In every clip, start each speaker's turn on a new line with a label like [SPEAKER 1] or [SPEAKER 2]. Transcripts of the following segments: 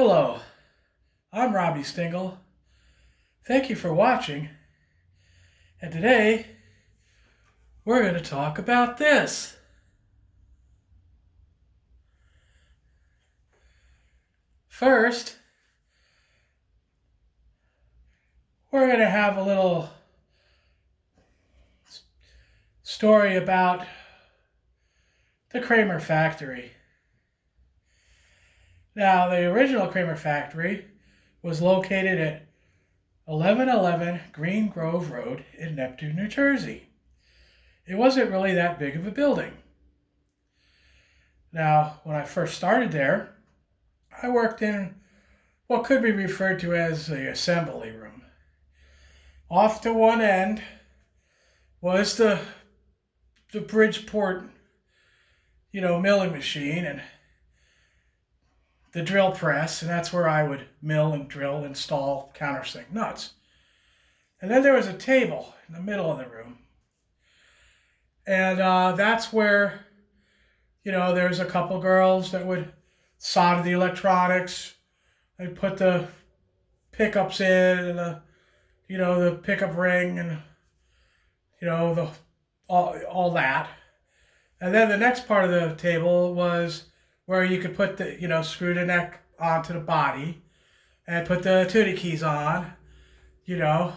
[SPEAKER 1] Hello, I'm Robbie Stingle. Thank you for watching. And today, we're going to talk about this. First, we're going to have a little story about the Kramer factory. Now, the original Kramer factory was located at 1111 Green Grove Road in Neptune, New Jersey. It wasn't really that big of a building. Now, when I first started there, I worked in what could be referred to as the assembly room. Off to one end was the Bridgeport, milling machine and the drill press, and that's where I would mill and drill, install countersink nuts. And then there was a table in the middle of the room. And that's where, there's a couple girls that would solder the electronics. They'd put the pickups in and the pickup ring and, all that. And then the next part of the table was where you could put the, screw the neck onto the body and put the tuning keys on, the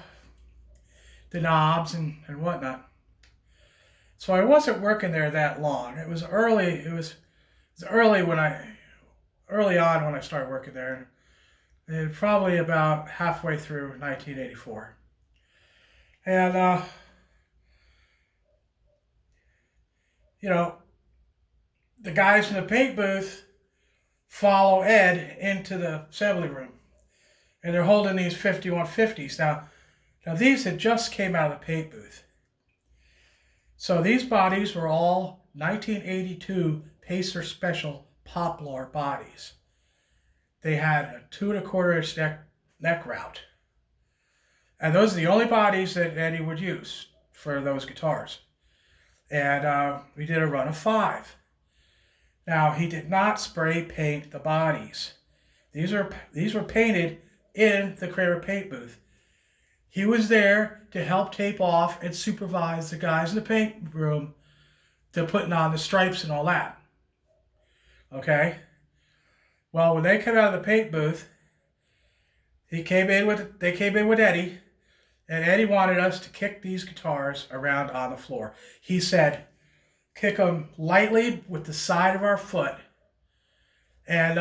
[SPEAKER 1] knobs and whatnot. So I wasn't working there that long. It was early on when I started working there. And probably about halfway through 1984. And, the guys in the paint booth follow Ed into the assembly room. And they're holding these 5150s. Now these had just came out of the paint booth. So these bodies were all 1982 Pacer Special Poplar bodies. They had a 2 1/4 inch neck route. And those are the only bodies that Eddie would use for those guitars. And we did a run of 5. Now, he did not spray paint the bodies. These were painted in the Kramer paint booth. He was there to help tape off and supervise the guys in the paint room to putting on the stripes and all that. Okay? Well, when they came out of the paint booth, they came in with Eddie, and Eddie wanted us to kick these guitars around on the floor. He said, kick them lightly with the side of our foot. And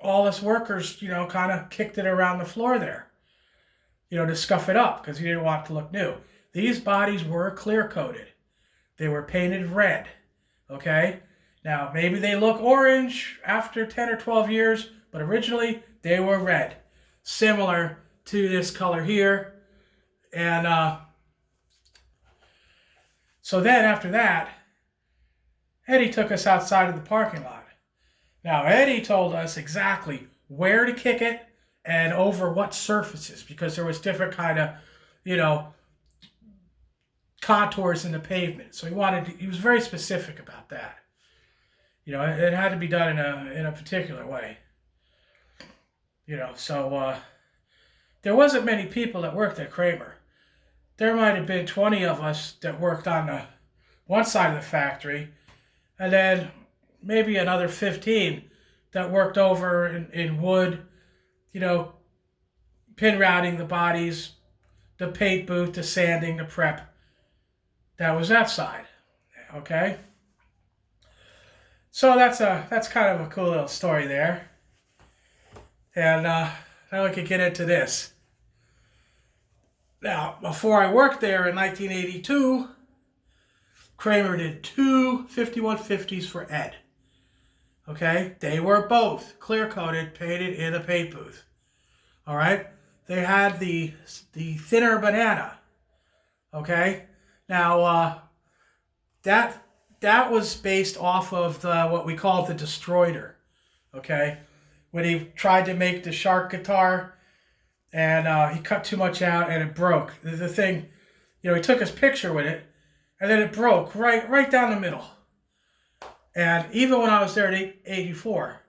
[SPEAKER 1] all us workers, kind of kicked it around the floor there, to scuff it up because he didn't want it to look new. These bodies were clear coated. They were painted red, okay? Now, maybe they look orange after 10 or 12 years, but originally they were red, similar to this color here. And so then after that, Eddie took us outside of the parking lot. Now, Eddie told us exactly where to kick it and over what surfaces, because there was different kind of, contours in the pavement. So he was very specific about that. It had to be done in a particular way. So there wasn't many people that worked at Kramer. There might have been 20 of us that worked on the one side of the factory, and then maybe another 15 that worked over in wood, pin routing the bodies, the paint booth, the sanding, the prep. That was that side, okay? So that's kind of a cool little story there. And now we can get into this. Now, before I worked there in 1982, Kramer did 2 5150s for Ed. Okay? They were both clear-coated, painted in a paint booth. All right? They had the thinner banana. Okay? Now, that was based off of what we call the Destroyer. Okay? When he tried to make the Shark guitar, and he cut too much out, and it broke. The thing, he took his picture with it, and then it broke right down the middle. And even when I was there in 84,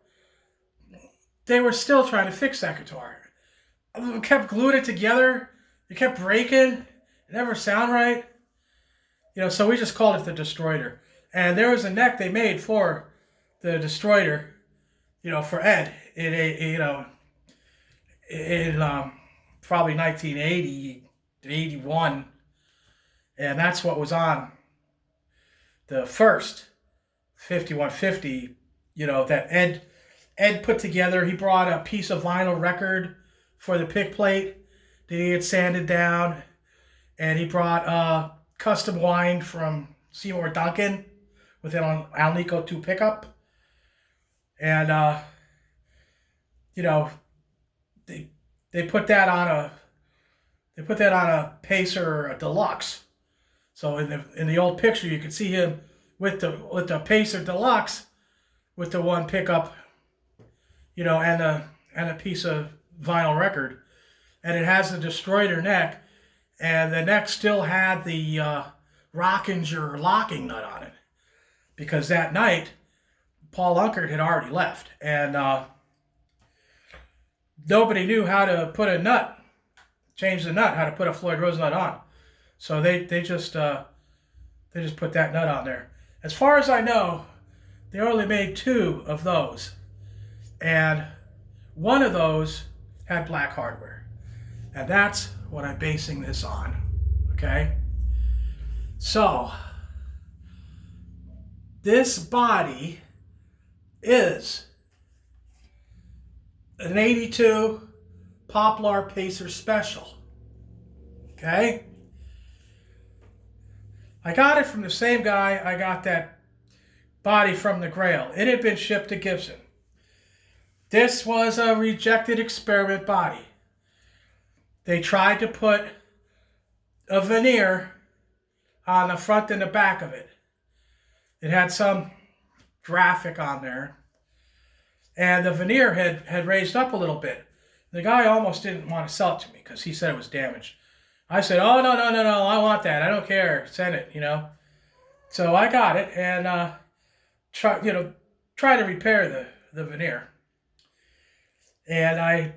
[SPEAKER 1] they were still trying to fix that guitar. We kept gluing it together. It kept breaking. It never sounded right. So we just called it the Destroyer. And there was a neck they made for the Destroyer, for Ed in probably 1980, 81. And that's what was on the first 5150, that Ed put together. He brought a piece of vinyl record for the pick plate that he had sanded down. And he brought custom wine from Seymour Duncan with an Alnico 2 pickup. And, they put that on a Pacer, a Deluxe. So in the old picture, you can see him with the Pacer Deluxe with the one pickup, and a piece of vinyl record. And it has the Destroyer neck, and the neck still had the Rockinger locking nut on it, because that night Paul Unkert had already left, and nobody knew how to put a nut, change the nut, how to put a Floyd Rose nut on. So they just put that nut on there. As far as I know, they only made 2 of those, and one of those had black hardware, and that's what I'm basing this on. Okay, so this body is an 82 Poplar Pacer Special. Okay, I got it from the same guy I got that body from the Grail. It had been shipped to Gibson. This was a rejected experiment body. They tried to put a veneer on the front and the back of it. It had some graphic on there, and the veneer had raised up a little bit. The guy almost didn't want to sell it to me because he said it was damaged. I said, oh, no, I want that. I don't care. Send it, So I got it and try to repair the veneer. And I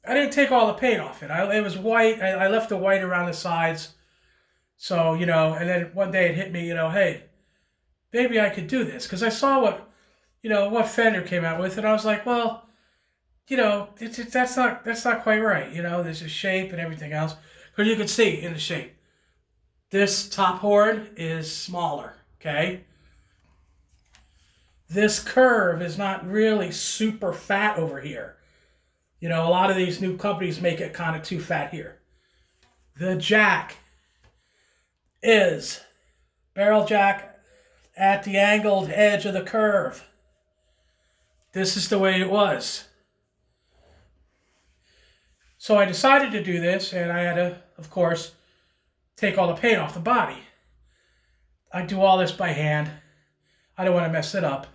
[SPEAKER 1] didn't take all the paint off it. It was white. I left the white around the sides. So, and then one day it hit me, hey, maybe I could do this. Because I saw what Fender came out with, and I was like, well, that's not quite right. There's a shape and everything else. Because you can see in the shape, this top horn is smaller, okay? This curve is not really super fat over here. A lot of these new companies make it kind of too fat here. The jack is barrel jack at the angled edge of the curve. This is the way it was. So I decided to do this, and I had to, of course, take all the paint off the body. I do all this by hand. I don't want to mess it up.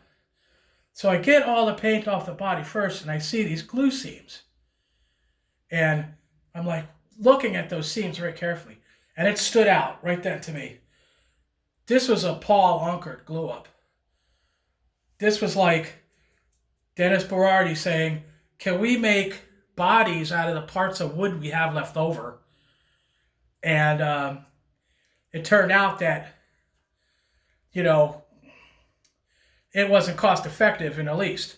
[SPEAKER 1] So I get all the paint off the body first, and I see these glue seams. And I'm like looking at those seams very carefully. And it stood out right then to me. This was a Paul Unkert glue up. This was like Dennis Berardi saying, can we make bodies out of the parts of wood we have left over? And it turned out that, it wasn't cost effective in the least.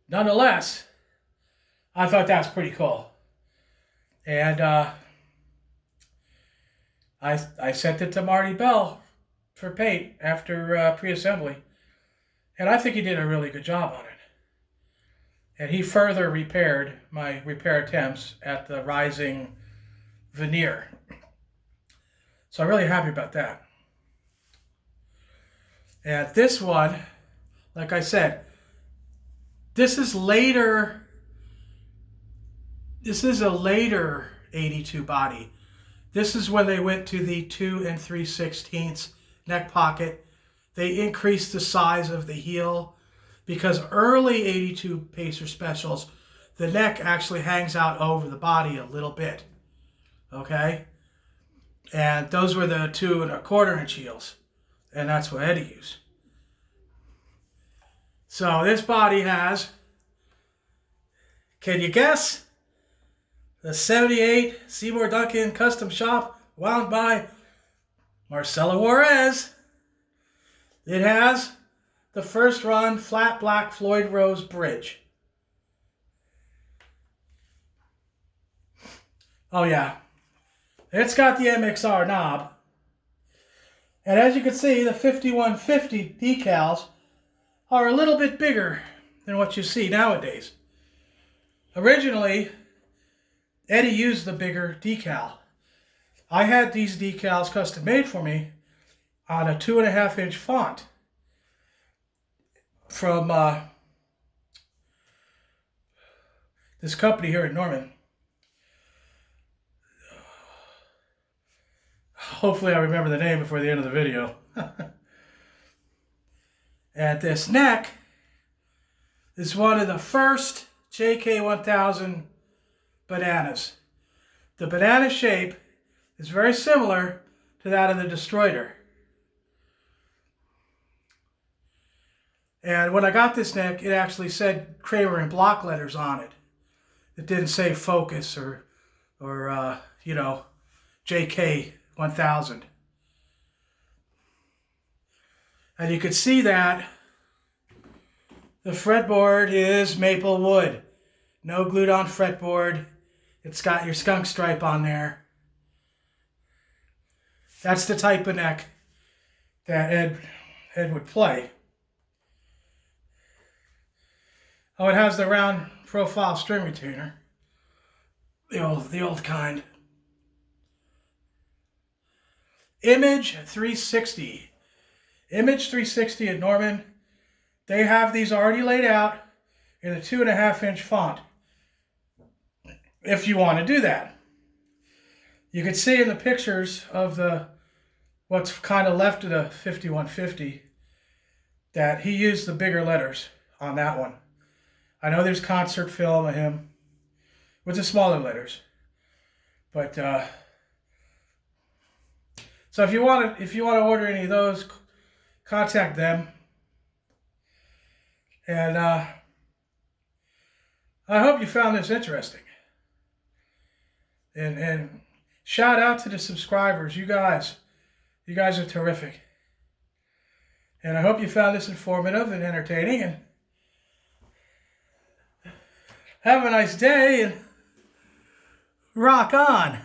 [SPEAKER 1] Nonetheless, I thought that was pretty cool. And I sent it to Marty Bell for paint after pre-assembly. And I think he did a really good job on it. And he further repaired my repair attempts at the rising veneer. So I'm really happy about that. And this one, like I said, this is later. This is a later 82 body. This is when they went to the 2 3/16 neck pocket. They increased the size of the heel because early 82 Pacer Specials, the neck actually hangs out over the body a little bit. Okay? And those were the 2 1/4 inch heels. And that's what Eddie used. So this body has, can you guess? The 78 Seymour Duncan Custom Shop, wound by Marcelo Juarez. It has the first run flat black Floyd Rose bridge. Oh yeah, it's got the MXR knob. And as you can see, the 5150 decals are a little bit bigger than what you see nowadays. Originally, Eddie used the bigger decal. I had these decals custom made for me on a 2.5-inch font from this company here in Norman. Hopefully I remember the name before the end of the video. At this neck is one of the first JK1000 bananas. The banana shape is very similar to that of the Destroyer. And when I got this neck, it actually said Kramer in block letters on it. It didn't say Focus or you know, JK1000. And you can see that the fretboard is maple wood. No glued on fretboard. It's got your skunk stripe on there. That's the type of neck that Ed would play. Oh, it has the round profile string retainer. The old kind. Image 360. Image 360 at Norman. They have these already laid out in a 2.5-inch font. If you want to do that. You can see in the pictures of what's kind of left of the 5150 that he used the bigger letters on that one. I know there's concert film of him with the smaller letters. But so if you want to order any of those, contact them. And I hope you found this interesting. And shout out to the subscribers. You guys are terrific. And I hope you found this informative and entertaining. And have a nice day and rock on.